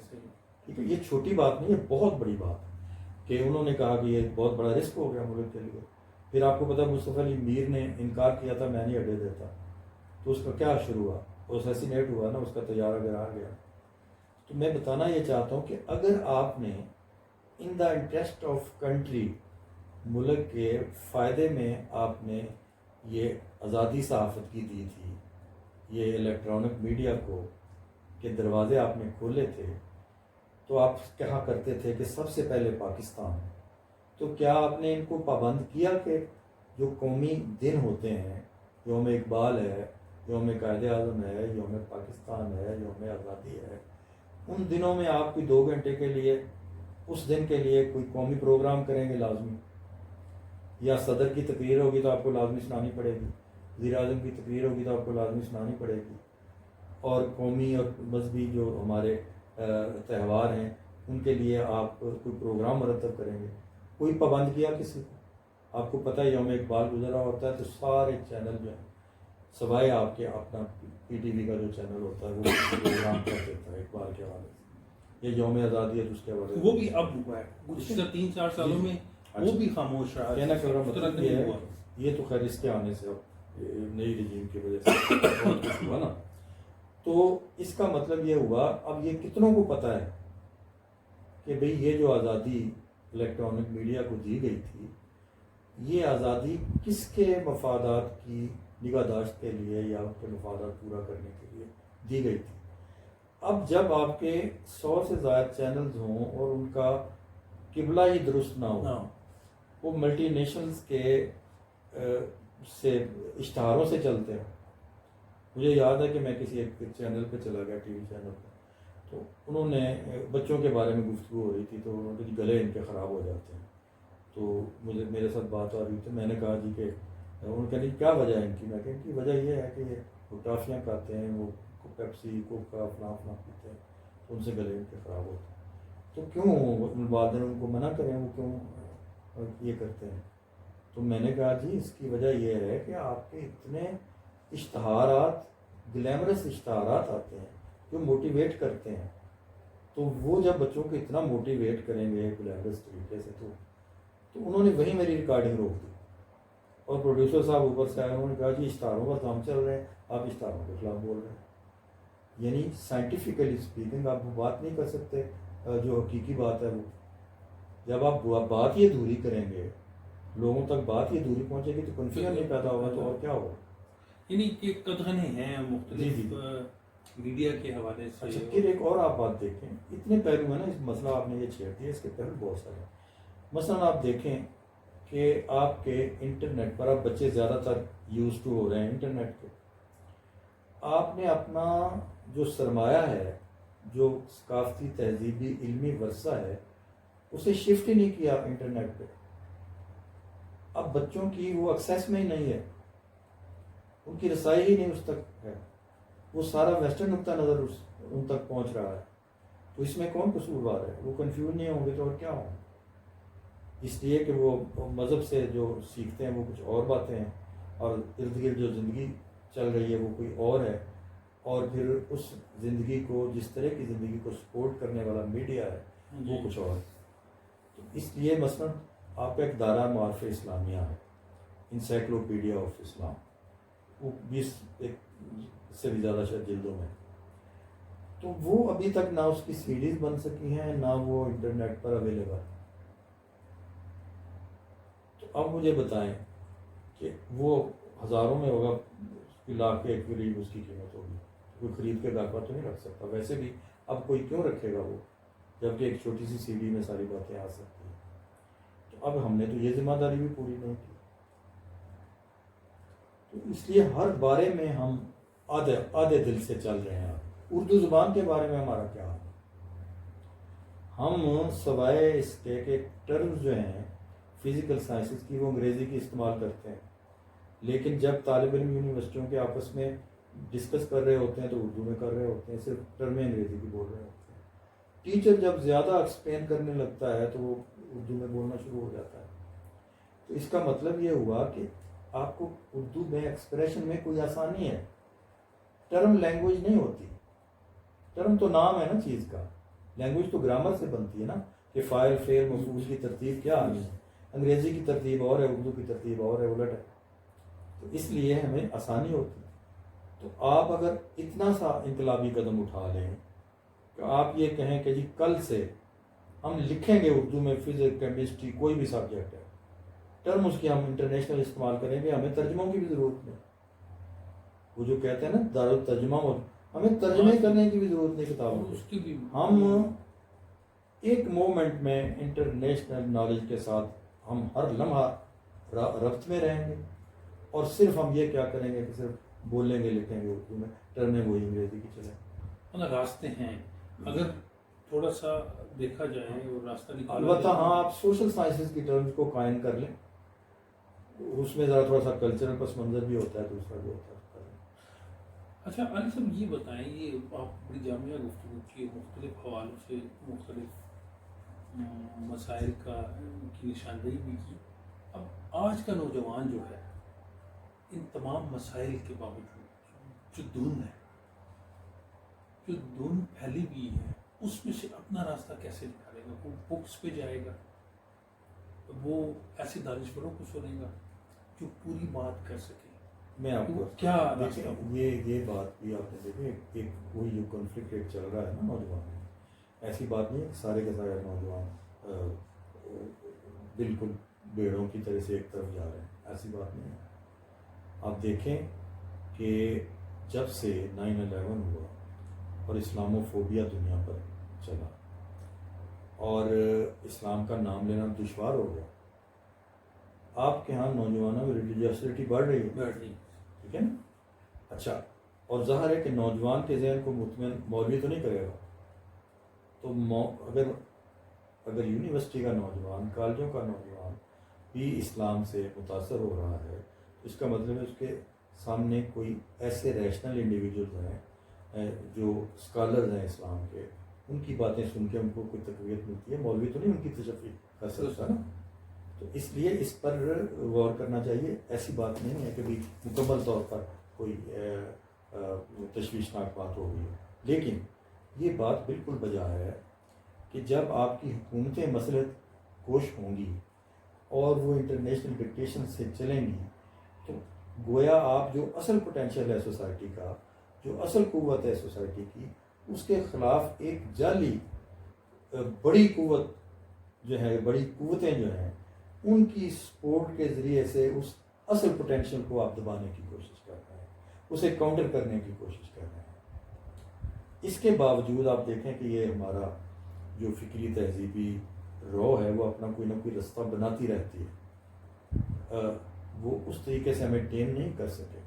ٹھیک ہے، یہ چھوٹی بات نہیں، یہ بہت بڑی بات ہے کہ انہوں نے کہا کہ یہ بہت بڑا رسک ہو گیا ملک کے لیے. پھر آپ کو پتا مصطفیٰ علی میر نے انکار کیا تھا میں نہیں اڈے دیتا، تو اس کا کیا شروع ہوا، وہ اسیسینیٹ ہوا نا، اس کا طیارہ گرا گیا. تو میں بتانا یہ چاہتا ہوں کہ اگر آپ نے ان دا انٹرسٹ آف کنٹری، ملک کے فائدے میں آپ نے یہ آزادی صحافت کی دی تھی، یہ الیکٹرانک میڈیا کو کے دروازے آپ نے کھولے تھے، تو آپ کہا کرتے تھے کہ سب سے پہلے پاکستان. تو کیا آپ نے ان کو پابند کیا کہ جو قومی دن ہوتے ہیں، یوم اقبال ہے، یوم قائد اعظم ہے، یوم پاکستان ہے، یوم آزادی ہے، ان دنوں میں آپ کوئی 2 گھنٹے کے لیے اس دن کے لیے کوئی قومی پروگرام کریں گے لازمی، یا صدر کی تقریر ہوگی تو آپ کو لازمی سنانی پڑے گی، وزیر اعظم کی تقریر ہوگی تو آپ کو لازمی سنانی پڑے گی، اور قومی اور مذہبی جو ہمارے تہوار ہیں ان کے لیے آپ کوئی پروگرام مرتب کریں گے. کوئی پابند کیا کسی کو؟ آپ کو پتہ ہے یوم اقبال گزرا ہوتا ہے تو سارے چینل جو ہیں سوائے آپ کے اپنا PTV کا جو چینل ہوتا ہے وہ پروگرام کر دیتا ہے اقبال کے حوالے سے. یہ یوم آزادی ہے تو اس کے حوالے وہ بھی اب ہوا ہے گزشتہ 3-4 سالوں میں، وہ بھی خاموش رہا. کہنا کہ مطلب یہ ہے، یہ تو خیر اس کے آنے سے اب نئی رجیم کی وجہ سے بہت کچھ ہوا نا. تو اس کا مطلب یہ ہوا، اب یہ کتنوں کو پتہ ہے کہ بھئی یہ جو آزادی الیکٹرانک میڈیا کو دی گئی تھی، یہ آزادی کس کے مفادات کی نگہداشت کے لیے یا ان کے مفادات پورا کرنے کے لیے دی گئی تھی. اب جب آپ کے 100 سے زائد چینلز ہوں اور ان کا قبلہ ہی درست نہ ہو، وہ ملٹی نیشنلز کے سے اشتہاروں سے چلتے ہیں. مجھے یاد ہے کہ میں کسی ایک چینل پہ چلا گیا، TV چینل پہ، تو انہوں نے بچوں کے بارے میں گفتگو ہو رہی تھی، تو انہوں نے گلے ان کے خراب ہو جاتے ہیں. تو میرے ساتھ بات ہو رہی تھی، میں نے کہا جی کہ انہوں نے کہا کیا وجہ ہے ان کی؟ میں کہ ان کی وجہ یہ ہے کہ وہ ٹافیاں کھاتے ہیں، وہ پیپسی کوکا فلاں پیتے ہیں، تو ان سے گلے ان کے خراب ہوتے ہیں. تو کیوں والدین ان کو منع کریں، وہ کیوں یہ کرتے ہیں؟ تو میں نے کہا جی اس کی وجہ یہ ہے کہ آپ کے اتنے اشتہارات، گلیمرس اشتہارات آتے ہیں جو موٹیویٹ کرتے ہیں. تو وہ جب بچوں کو اتنا موٹیویٹ کریں گے گلیمرس طریقے سے، تو انہوں نے وہی میری ریکارڈنگ روک دی. اور پروڈیوسر صاحب اوپر سے آئے، انہوں نے کہا جی اشتہاروں پر کام چل رہے ہیں، آپ اشتہاروں کے خلاف بول رہے ہیں. یعنی سائنٹیفکلی اسپیکنگ آپ وہ بات نہیں کر سکتے جو حقیقی بات ہے. وہ جب آپ بات ہی ادھوری کریں گے، لوگوں تک بات ہی ادھوری پہنچے گی تو کنفیوژن نہیں پیدا ہوگا، تو اور کیا ہوگا. یعنی کہ قدغنیں ہیں مختلف میڈیا کے حوالے سے. اچھا، پھر ایک اور آپ بات دیکھیں، اتنے پہلو ہیں نا، اس مسئلہ آپ نے یہ چھیڑ دیا، اس کے پہلو بہت سارے. مثلاً آپ دیکھیں کہ آپ کے انٹرنیٹ پر اب بچے زیادہ تر یوز ٹو ہو رہے ہیں انٹرنیٹ کے. آپ نے اپنا جو سرمایہ ہے، جو ثقافتی تہذیبی علمی ورثہ ہے، اسے شفٹ ہی نہیں کیا انٹرنیٹ پہ. اب بچوں کی وہ ایکسیس میں ہی نہیں ہے، ان کی رسائی ہی نہیں اس تک ہے. وہ سارا ویسٹرن نقطہ نظر ان تک پہنچ رہا ہے. تو اس میں کون قصوروار ہے؟ وہ کنفیوز نہیں ہوں گے تو اور کیا ہوں؟ اس لیے کہ وہ مذہب سے جو سیکھتے ہیں وہ کچھ اور باتیں ہیں، اور ارد گرد جو زندگی چل رہی ہے وہ کوئی اور ہے. اور پھر اس زندگی کو، جس طرح کی زندگی کو سپورٹ کرنے والا میڈیا ہے وہ کچھ اور. تو اس لیے مثلا آپ کا ایک دارہ معارف اسلامیہ ہے، انسائکلوپیڈیا آف اسلام، وہ 20 سے بھی زیادہ شاید جلدوں میں، تو وہ ابھی تک نہ اس کی سیریز بن سکی ہیں، نہ وہ انٹرنیٹ پر اویلیبل ہے. تو اب مجھے بتائیں کہ وہ ہزاروں میں ہوگا، لاکھ کے قریب اس کی قیمت ہوگی، کوئی خرید کے گھر پر تو نہیں رکھ سکتا. ویسے بھی اب کوئی کیوں رکھے گا وہ، جبکہ ایک چھوٹی سی سی ڈی میں ساری باتیں آ سکتی ہیں. تو اب ہم نے تو یہ ذمہ داری بھی پوری نہیں کی. تو اس لیے ہر بارے میں ہم آدھے دل سے چل رہے ہیں. اردو زبان کے بارے میں ہمارا کیا حال ہے؟ ہم سوائے اس کے کہ ٹرمز جو ہیں فزیکل سائنسز کی وہ انگریزی کی استعمال کرتے ہیں، لیکن جب طالب علم یونیورسٹیوں کے آپس میں ڈسکس کر رہے ہوتے ہیں تو اردو میں کر رہے ہوتے ہیں، صرف ٹرمیں انگریزی کی بول رہے ہوتے ہیں. ٹیچر جب زیادہ ایکسپلین کرنے لگتا ہے تو وہ اردو میں بولنا شروع ہو جاتا ہے. تو اس کا مطلب یہ ہوا کہ آپ کو اردو میں ایکسپریشن میں کوئی آسانی ہے. ٹرم لینگویج نہیں ہوتی، ٹرم تو نام ہے نا چیز کا، لینگویج تو گرامر سے بنتی ہے نا، کہ فاعل فعل مفعول کی ترتیب کیا آنی ہے. انگریزی کی ترتیب اور ہے، اردو کی ترتیب اور ہے، الٹ ہے. تو اس لیے ہمیں آسانی ہوتی ہے. تو آپ اگر اتنا سا انقلابی قدم اٹھا لیں کہ آپ یہ کہیں کہ جی کل سے ہم لکھیں گے اردو میں فزکس کیمسٹری کوئی بھی سبجیکٹ ہے، ٹرم اس کی ہم انٹرنیشنل استعمال کریں گے، ہمیں ترجموں کی بھی ضرورت نہیں. وہ جو کہتے ہیں نا دارالترجمہ، ہمیں ترجمے کرنے کی بھی ضرورت نہیں کتابوں کی. ہم ایک مومنٹ میں انٹرنیشنل نالج کے ساتھ ہم ہر لمحہ ربط میں رہیں گے، اور صرف ہم یہ کیا کریں گے کہ صرف بولیں گے لکھیں گے اردو میں، ٹرمیں وہی انگریزی کی چلیں. مطلب راستے ہیں اگر تھوڑا سا دیکھا جائے اور راستہ نکالا البتہ ہاں آپ سوشل سائنسز کی ٹرمز کو قائم کر لیں، اس میں ذرا تھوڑا سا کلچرل پس منظر بھی ہوتا ہے، دوسرا بھی ہوتا ہے. اچھا علی صاحب یہ بتائیں، یہ آپ بڑی جامعہ گفتگو کی، مختلف حوالوں سے مختلف مسائل کی نشاندہی بھی کی. اب آج کا نوجوان جو ہے ان تمام مسائل کے باوجود جو دھن ہے، جو دھن پھیلی ہوئی ہے، اس میں سے اپنا راستہ کیسے نکالے گا؟ وہ بکس پہ جائے گا، وہ ایسے دانشوروں کو سنے گا جو پوری بات کر سکے. میں آپ کو کیا یہ بات بھی آپ نے دیکھیں، ایک وہی جو کنفلکٹ ایک چل رہا ہے نا نوجوان میں، ایسی بات نہیں ہے سارے کے سارے نوجوان بالکل بیڑوں کی طرح سے ایک طرف جا رہے ہیں، ایسی بات نہیں ہے. آپ دیکھیں کہ جب سے 9/11 ہوا اور اسلاموفوبیا دنیا پر چلا اور اسلام کا نام لینا دشوار ہو گیا، آپ کے ہاں نوجوانوں میں ریلیجیسٹی بڑھ رہی ہے، ٹھیک ہے نا. اچھا، اور ظاہر ہے کہ نوجوان کے ذہن کو مطمئن مولوی تو نہیں کرے گا. تو اگر یونیورسٹی کا نوجوان، کالجوں کا نوجوان بھی اسلام سے متاثر ہو رہا ہے تو اس کا مطلب ہے اس کے سامنے کوئی ایسے ریشنل انڈیویجولز ہیں جو اسکالرز ہیں اسلام کے، ان کی باتیں سن کے ان کو کوئی تقویت ملتی ہے. مولوی تو نہیں ان کی تشفی کر سکتا نا. تو اس لیے اس پر غور کرنا چاہیے. ایسی بات نہیں ہے کہ بھی مکمل طور پر کوئی تشویشناک بات ہو گئی ہے، لیکن یہ بات بالکل بجا ہے کہ جب آپ کی حکومتیں مصلحت کوش ہوں گی اور وہ انٹرنیشنل ڈکٹیشن سے چلیں گی تو گویا آپ جو اصل پوٹینشیل ہے سوسائٹی کا، جو اصل قوت ہے سوسائٹی کی، اس کے خلاف ایک جعلی بڑی قوت جو ہے، بڑی قوتیں جو ہیں، ان کی سپورٹ کے ذریعے سے اس اصل پوٹینشیل کو آپ دبانے کی کوشش کر رہے ہیں، اسے کاؤنٹر کرنے کی کوشش کر رہے ہیں. اس کے باوجود آپ دیکھیں کہ یہ ہمارا جو فکری تہذیبی رو ہے وہ اپنا کوئی نہ کوئی رستہ بناتی رہتی ہے. وہ اس طریقے سے ہمیں ٹیم نہیں کر سکے.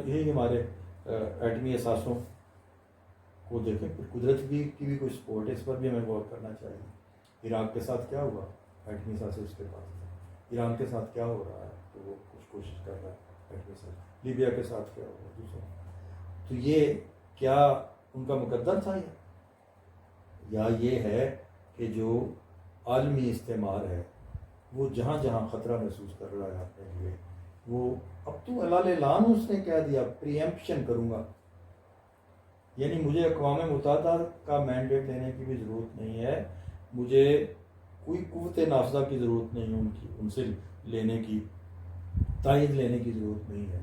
یہی ہمارے ایٹمی اثاثوں کو دیکھیں، قدرت کی بھی کوئی سپورٹ ہے، اس پر بھی ہمیں غور کرنا چاہیے. عراق کے ساتھ کیا ہوا؟ ایٹمی اثاثے اس کے پاس. ایران کے ساتھ کیا ہو رہا ہے تو وہ کچھ کوشش کر رہا ہے ایٹمی اثاثے. لیبیا کے ساتھ کیا ہوا دوسرا. تو یہ کیا ان کا مقدر تھا یا یہ ہے کہ جو عالمی استعمار ہے وہ جہاں جہاں خطرہ محسوس کر رہا ہے اپنے لیے، وہ اب تو اعلان اس نے کہہ دیا پری ایمپشن کروں گا. یعنی مجھے اقوام متحدہ کا مینڈیٹ لینے کی بھی ضرورت نہیں ہے، مجھے کوئی قوت نافذہ کی ضرورت نہیں ہے، ان سے لینے کی، تائید لینے کی ضرورت نہیں ہے۔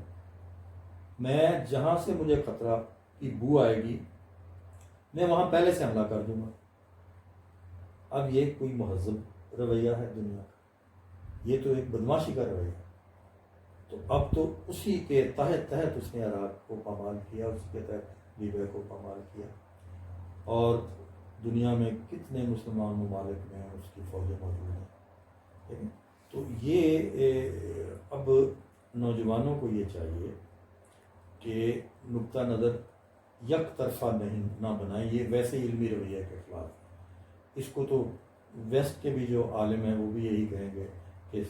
میں جہاں سے مجھے خطرہ کی بو آئے گی میں وہاں پہلے سے حملہ کر دوں گا۔ اب یہ کوئی مہذب رویہ ہے دنیا کا؟ یہ تو ایک بدماشی کا رویہ ہے۔ تو اب تو اسی کے تحت اس نے عراق کو پامال کیا، اسی کے تحت لیبیا کو پامال کیا، اور دنیا میں کتنے مسلمان ممالک میں اس کی فوجیں موجود ہیں۔ ٹھیک ہے؟ تو یہ اب نوجوانوں کو یہ چاہیے کہ نقطہ نظر یک طرفہ نہ بنائیں، یہ ویسے علمی رویہ کے خلاف ہے۔ اس کو تو ویسٹ کے بھی جو عالم ہیں وہ بھی یہی کہیں گے کہ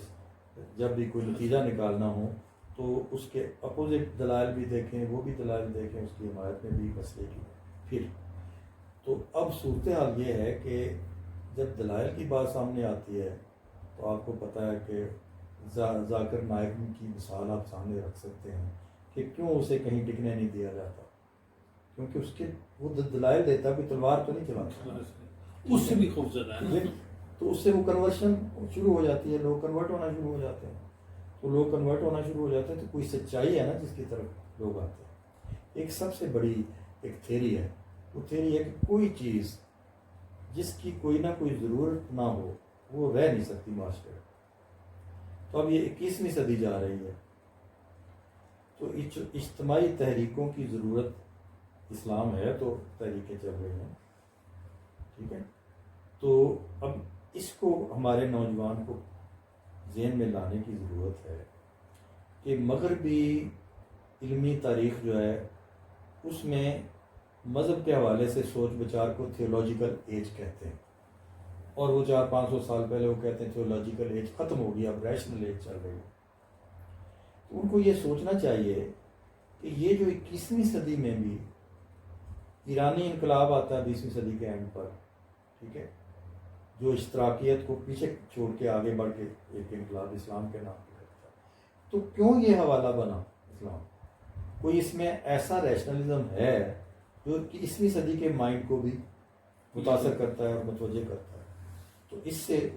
جب بھی کوئی نتیجہ نکالنا ہو تو اس کے اپوزٹ دلائل بھی دیکھیں، وہ بھی دلائل دیکھیں، اس کی حمایت میں بھی مسئلے کی پھر۔ تو اب صورتحال یہ ہے کہ جب دلائل کی بات سامنے آتی ہے تو آپ کو پتہ ہے کہ ذاکر نائک کی مثال آپ سامنے رکھ سکتے ہیں کہ کیوں اسے کہیں ٹکنے نہیں دیا جاتا، کیونکہ اس کے وہ دلائل دیتا، کوئی تلوار تو نہیں چلاتا، اس سے بھی خوف زدہ ہے۔ تو اس سے وہ کنورشن شروع ہو جاتی ہے، لوگ کنورٹ ہونا شروع ہو جاتے ہیں۔ تو لوگ کنورٹ ہونا شروع ہو جاتے ہیں تو کوئی سچائی ہے نا جس کی طرف لوگ آتے ہیں۔ ایک سب سے بڑی ایک تھیری ہے، وہ تھیری ہے کہ کوئی چیز جس کی کوئی نہ کوئی ضرورت نہ ہو وہ رہ نہیں سکتی معاشرے میں۔ تو اب یہ 21ویں صدی جا رہی ہے، تو اجتماعی تحریکوں کی ضرورت اسلام ہے تو تحریکیں چل رہی ہیں، ٹھیک ہے۔ تو اب اس کو ہمارے نوجوان کو ذہن میں لانے کی ضرورت ہے کہ مغربی علمی تاریخ جو ہے اس میں مذہب کے حوالے سے سوچ بچار کو تھیولوجیکل ایج کہتے ہیں، اور وہ 400-500 سال پہلے وہ کہتے ہیں تھیولوجیکل ایج ختم ہو گئی، اب ریشنل ایج چل رہی ہے۔ تو ان کو یہ سوچنا چاہیے کہ یہ جو 21ویں صدی میں بھی ایرانی انقلاب آتا ہے 20ویں صدی کے اینڈ پر، ٹھیک ہے، جو اشتراکیت کو پیچھے چھوڑ کے آگے بڑھ کے ایک انقلاب اسلام کے نام پہ کرتا ہے، تو کیوں یہ حوالہ بنا اسلام؟ کوئی اس میں ایسا ریشنلزم ہے جو 21ویں صدی کے مائنڈ کو بھی متاثر کرتا ہے اور متوجہ کرتا ہے؟ تو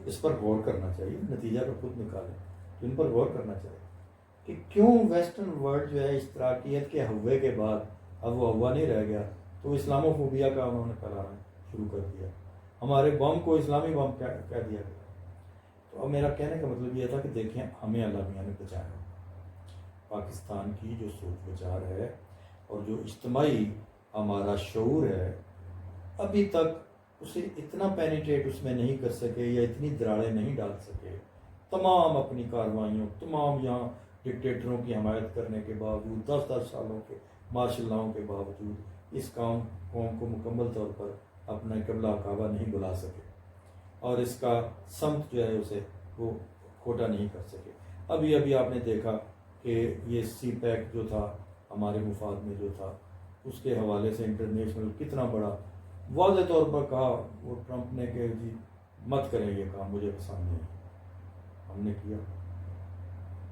اس پر غور کرنا چاہیے، نتیجہ کو خود نکالیں، تو ان پر غور کرنا چاہیے کہ کیوں ویسٹرن ورلڈ جو ہے اشتراکیت کے ہوے کے بعد اب وہ ہوا نہیں رہ گیا، تو اسلامو فوبیا کا انہوں نے پھیلانا شروع کر دیا، ہمارے بم کو اسلامی بم کہہ دیا گیا۔ تو اب میرا کہنے کا مطلب یہ تھا کہ دیکھیں ہمیں اللہ میاں نے بچایا، پاکستان کی جو سوچ بچار ہے اور جو اجتماعی ہمارا شعور ہے ابھی تک اسے اتنا پینیٹریٹ اس میں نہیں کر سکے یا اتنی دراڑیں نہیں ڈال سکے، تمام اپنی کاروائیوں، تمام یہاں ڈکٹیٹروں کی حمایت کرنے کے باوجود، 10 سالوں کے مارشل لاؤں کے باوجود اس قوم کو مکمل طور پر اپنا قبلہ کعبہ نہیں بلا سکے، اور اس کا سمت جو ہے اسے وہ کھوٹا نہیں کر سکے۔ ابھی آپ نے دیکھا کہ یہ سی پیک جو تھا ہمارے مفاد میں جو تھا، اس کے حوالے سے انٹرنیشنل کتنا بڑا واضح طور پر کہا وہ ٹرمپ نے کہ جی مت کریں یہ کام، مجھے پسند نہیں، ہم نے کیا۔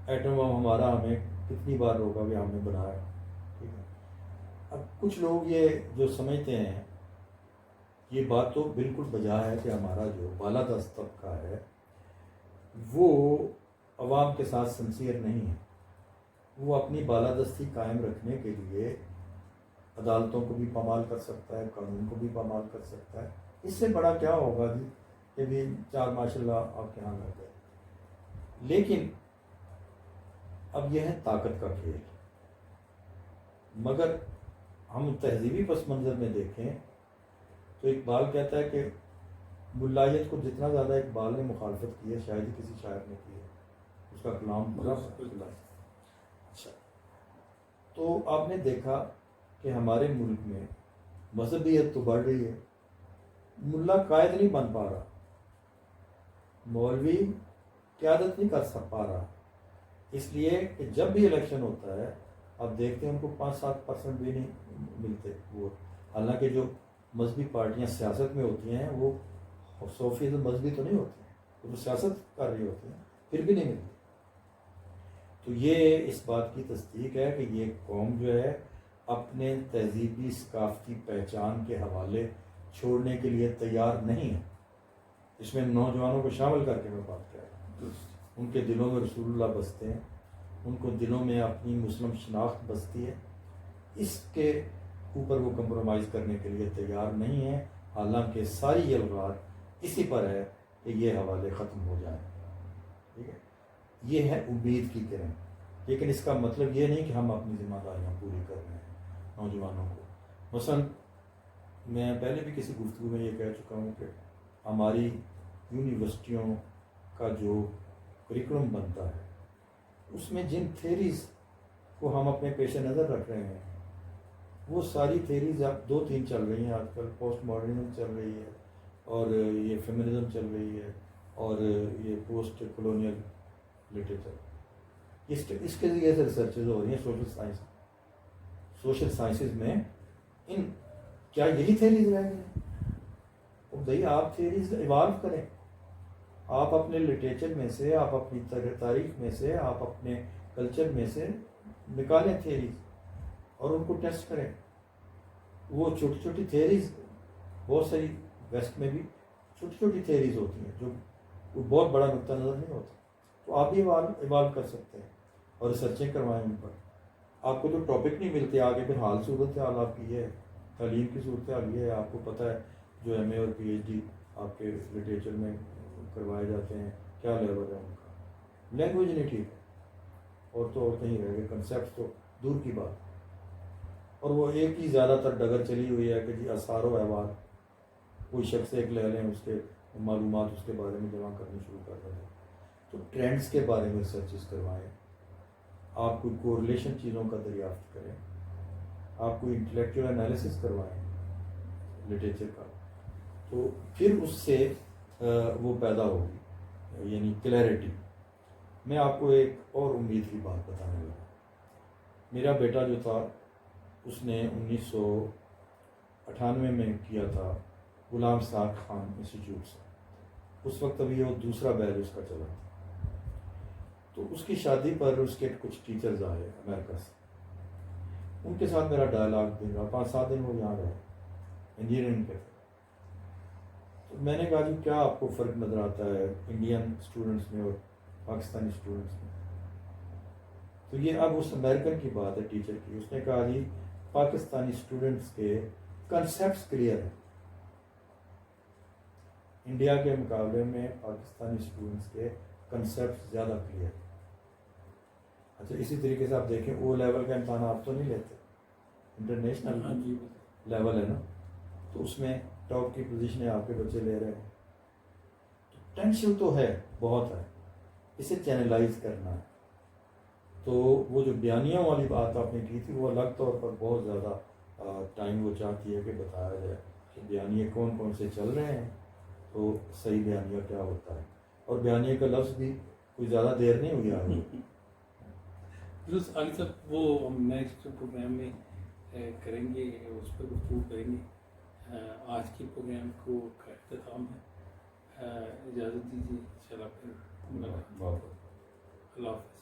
ایٹم بم ہمارا ہمیں کتنی بار روکا کہ ہم نے بنایا، ٹھیک ہے۔ اب کچھ لوگ یہ جو سمجھتے ہیں، یہ بات تو بالکل بجا ہے کہ ہمارا جو بالادست طبقہ ہے وہ عوام کے ساتھ سنسیئر نہیں ہے، وہ اپنی بالادستی قائم رکھنے کے لیے عدالتوں کو بھی پامال کر سکتا ہے، قانون کو بھی پامال کر سکتا ہے۔ اس سے بڑا کیا ہوگا جی کہ بھی 4 ماشاءاللہ آپ کے یہاں لگ گئے۔ لیکن اب یہ ہے طاقت کا کھیل، مگر ہم تہذیبی پس منظر میں دیکھیں تو اقبال کہتا ہے کہ ملائیت کو جتنا زیادہ اقبال نے مخالفت کی ہے شاید ہی کسی شاعر نے کی ہے، اس کا کلام بڑا اچھا۔ تو آپ نے دیکھا کہ ہمارے ملک میں مذہبیت تو بڑھ رہی ہے، ملا قائد نہیں بن پا رہا، مولوی قیادت نہیں کر پا رہا، اس لیے کہ جب بھی الیکشن ہوتا ہے آپ دیکھتے ہیں ان کو 5-7% بھی نہیں ملتے ووٹ، حالانکہ جو مذہبی پارٹیاں سیاست میں ہوتی ہیں وہ 100% مذہبی تو نہیں ہوتی ہیں، وہ تو سیاست کر رہی ہوتی ہیں، پھر بھی نہیں ملتی۔ تو یہ اس بات کی تصدیق ہے کہ یہ قوم جو ہے اپنے تہذیبی ثقافتی پہچان کے حوالے چھوڑنے کے لیے تیار نہیں ہے. اس میں نوجوانوں کو شامل کر کے میں بات کر رہا ہوں. ان کے دلوں میں رسول اللہ بستے ہیں, ان کو دلوں میں اپنی مسلم شناخت بستی ہے, اس کے اوپر وہ کمپرومائز کرنے کے لیے تیار نہیں ہے. حالانکہ ساری الغات اسی پر ہے کہ یہ حوالے ختم ہو جائیں. ٹھیک ہے, یہ ہے امید کی کرن. لیکن اس کا مطلب یہ نہیں کہ ہم اپنی ذمہ داریاں پوری کر رہے ہیں نوجوانوں کو. مثلا میں پہلے بھی کسی گفتگو میں یہ کہہ چکا ہوں کہ ہماری یونیورسٹیوں کا جو کریکولم بنتا ہے اس میں جن تھیریز کو ہم اپنے پیش نظر رکھ رہے ہیں وہ ساری تھیریز اب 2-3 چل رہی ہیں آج کل. پوسٹ ماڈرنزم چل رہی ہے, اور یہ فیمنزم چل رہی ہے, اور یہ پوسٹ کولونیل لٹریچر. اس کے ذریعے سے ریسرچز ہو رہی ہیں سوشل سائنسز میں. ان کیا یہی تھیریز رہ گئی ہیں؟ بھائی آپ تھیریز ایوالو کریں. آپ اپنے لٹریچر میں سے, آپ اپنی تاریخ میں سے, آپ اپنے کلچر میں سے نکالیں تھیریز اور ان کو ٹیسٹ کریں. وہ چھوٹی چھوٹی تھیریز بہت ساری ویسٹ میں بھی چھوٹی چھوٹی تھیریز ہوتی ہیں جو کوئی بہت بڑا نقطہ نظر نہیں ہوتا. تو آپ بھی ایوالو کر سکتے ہیں اور ریسرچیں کروائیں ان پر. آپ کو جو ٹاپک نہیں ملتے آگے پھر صورت حال آپ کی یہ ہے, تعلیم کی صورت حال یہ ہے. آپ کو پتہ ہے جو ایم اے اور پی ایچ ڈی آپ کے لٹریچر میں کروائے جاتے ہیں کیا لیول ہے ان کا. لینگویج نہیں ٹھیک ہے, اور تو اور کہیں رہ گئے, کنسیپٹ تو دور کی بات. اور وہ ایک ہی زیادہ تر ڈگر چلی ہوئی ہے کہ جی آثار و احوال, کوئی شخص ایک لے لیں, اس کے معلومات اس کے بارے میں جمع کرنی شروع کر دیں. تو ٹرینڈز کے بارے میں ریسرچز کروائیں, آپ کوئی کورلیشن چیزوں کا دریافت کریں, آپ کوئی انٹلیکچوئل انالیسس کروائیں لٹریچر کا. تو پھر اس سے وہ پیدا ہوگی, یعنی کلیئرٹی. میں آپ کو ایک اور امید کی بات بتانے لگا. میرا بیٹا جو تھا اس نے 1998 میں کیا تھا غلام ساق خان انسٹیٹیوٹ سے. اس وقت ابھی وہ دوسرا بیچ اس کا چلا تھا. تو اس کی شادی پر اس کے کچھ ٹیچرز آئے امریکہ سے. ان کے ساتھ میرا ڈائلاگ دن رہا, 5-7 دن وہ یہاں رہے, انجینئرنگ کے تھے. تو میں نے کہا جی کیا آپ کو فرق نظر آتا ہے انڈین اسٹوڈنٹس میں اور پاکستانی اسٹوڈنٹس میں؟ تو یہ اب اس امریکن کی بات ہے ٹیچر کی. اس نے کہا جی پاکستانی اسٹوڈنٹس کے کنسیپٹس کلیئر ہیں, انڈیا کے مقابلے میں پاکستانی اسٹوڈنٹس کے کنسیپٹس زیادہ کلیئر ہیں. اچھا اسی طریقے سے آپ دیکھیں او لیول کا امتحان آپ تو نہیں لیتے, انٹرنیشنل لیول ہے نا, تو اس میں ٹاپ کی پوزیشنیں آپ کے بچے لے رہے ہیں. تو ٹینشن تو ہے, بہت ہے, اسے چینلائز کرنا ہے. تو وہ جو بیانیوں والی بات آپ نے کی تھی وہ الگ طور پر بہت زیادہ ٹائم وہ چاہتی ہے کہ بتایا جائے کہ بیانیے کون کون سے چل رہے ہیں, تو صحیح بیانیہ کیا ہوتا ہے. اور بیانیے کا لفظ بھی کوئی زیادہ دیر نہیں ہوئی آگے. علی صاحب وہ ہم نیکسٹ پروگرام میں کریں گے, اس پر گفتگو کریں گے. آج کے پروگرام کو کا اختتام ہے. اجازت دیجیے, انشاءاللہ پھر ملاقات. اللہ حافظ.